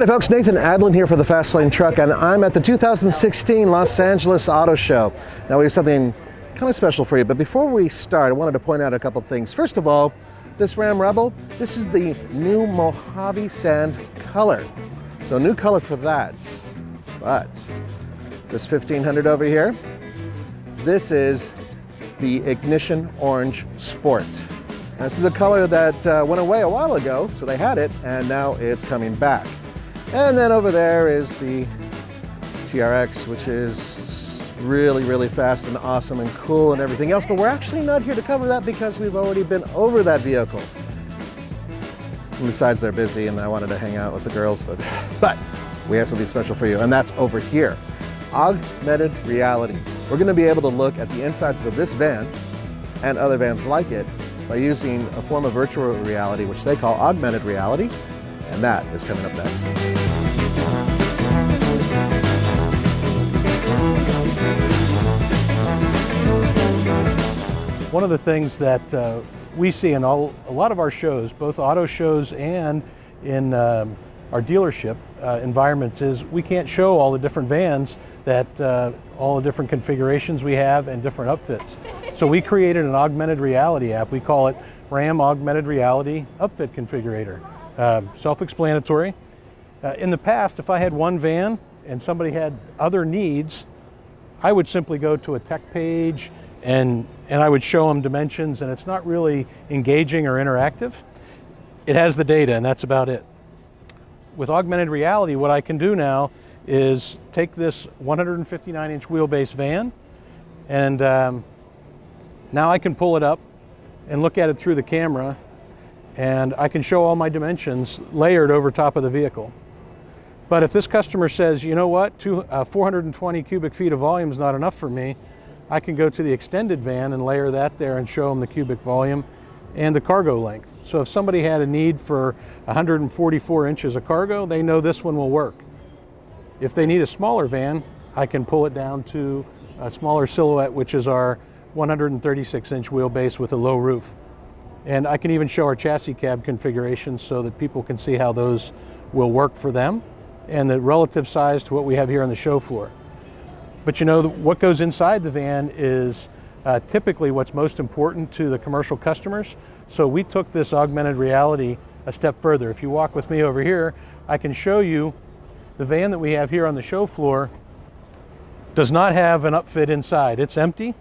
Howdy folks, Nathan Adlin here for the Fast Lane Truck, and I'm at the 2016 Los Angeles Auto Show. Now we have something kind of special for you, but before we start, I wanted to point out a couple things. First of all, this Ram Rebel, this is the new Mojave Sand color. So new color for that. But this 1500 over here, this is the Ignition Orange Sport. Now, this is a color that went away a while ago, so they had it, and now it's coming back. And then over there is the TRX, which is really, really fast and awesome and cool and everything else, but we're actually not here to cover that because we've already been over that vehicle. And besides, they're busy and I wanted to hang out with the girls, but we have something special for you, and that's over here. Augmented reality. We're gonna be able to look at the insides of this van and other vans like it by using a form of virtual reality, which they call augmented reality, and that is coming up next. One of the things that we see in a lot of our shows, both auto shows and in our dealership environments, is we can't show all the different vans that all the different configurations we have and different upfits. So we created an augmented reality app. We call it Ram Augmented Reality Upfit Configurator. Self-explanatory. In the past, if I had one van and somebody had other needs, I would simply go to a tech page and I would show them dimensions, and it's not really engaging or interactive. It has the data, and that's about it. With augmented reality, what I can do now is take this 159-inch wheelbase van, and now I can pull it up and look at it through the camera, and I can show all my dimensions layered over top of the vehicle. But if this customer says, you know what, 420 cubic feet of volume is not enough for me, I can go to the extended van and layer that there and show them the cubic volume and the cargo length. So if somebody had a need for 144 inches of cargo, they know this one will work. If they need a smaller van, I can pull it down to a smaller silhouette, which is our 136-inch wheelbase with a low roof. And I can even show our chassis cab configurations so that people can see how those will work for them and the relative size to what we have here on the show floor. But you know, what goes inside the van is typically what's most important to the commercial customers. So we took this augmented reality a step further. If you walk with me over here, I can show you the van that we have here on the show floor does not have an upfit inside. It's empty.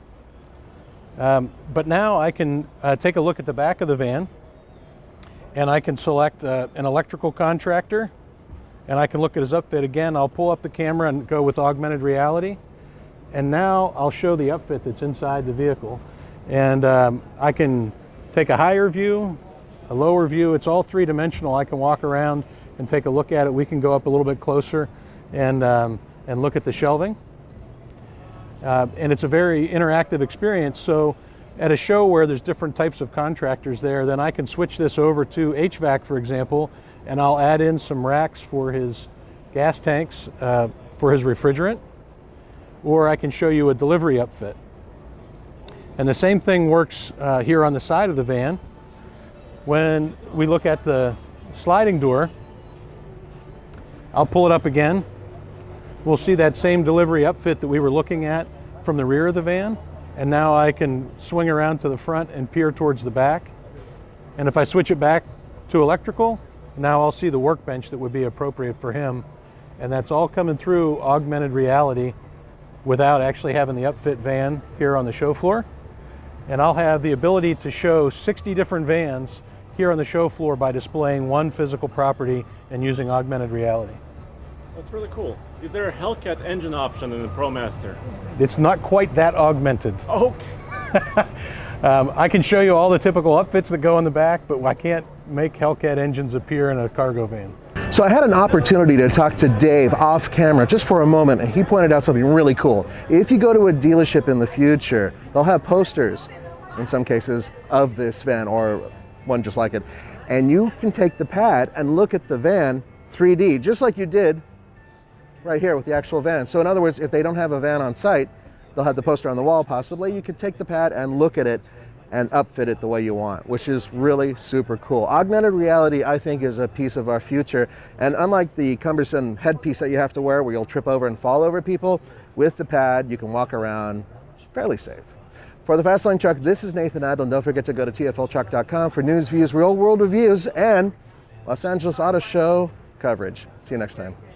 But now I can take a look at the back of the van, and I can select an electrical contractor, and I can look at his upfit. Again, I'll pull up the camera and go with augmented reality, and now I'll show the upfit that's inside the vehicle. And I can take a higher view, a lower view. It's all three-dimensional. I can walk around and take a look at it. We can go up a little bit closer and look at the shelving. And it's a very interactive experience. So at a show where there's different types of contractors there, then I can switch this over to HVAC, for example, and I'll add in some racks for his gas tanks for his refrigerant, or I can show you a delivery upfit. And the same thing works here on the side of the van. When we look at the sliding door, I'll pull it up again. We'll see that same delivery upfit that we were looking at from the rear of the van, and now I can swing around to the front and peer towards the back. And if I switch it back to electrical, now I'll see the workbench that would be appropriate for him, and that's all coming through augmented reality without actually having the upfit van here on the show floor. And I'll have the ability to show 60 different vans here on the show floor by displaying one physical property and using augmented reality. That's really cool. Is there a Hellcat engine option in the ProMaster? It's not quite that augmented. Oh. I can show you all the typical upfits that go in the back, but I can't make Hellcat engines appear in a cargo van. So I had an opportunity to talk to Dave off camera just for a moment, and he pointed out something really cool. If you go to a dealership in the future, they'll have posters, in some cases, of this van or one just like it. And you can take the pad and look at the van 3D, just like you did right here with the actual van. So in other words, if they don't have a van on site, they'll have the poster on the wall possibly. You could take the pad and look at it and upfit it the way you want, which is really super cool. Augmented reality, I think, is a piece of our future. And unlike the cumbersome headpiece that you have to wear where you'll trip over and fall over people, with the pad, you can walk around fairly safe. For the Fastlane Truck, this is Nathan Adler. Don't forget to go to tfltruck.com for news, views, real world reviews, and Los Angeles Auto Show coverage. See you next time.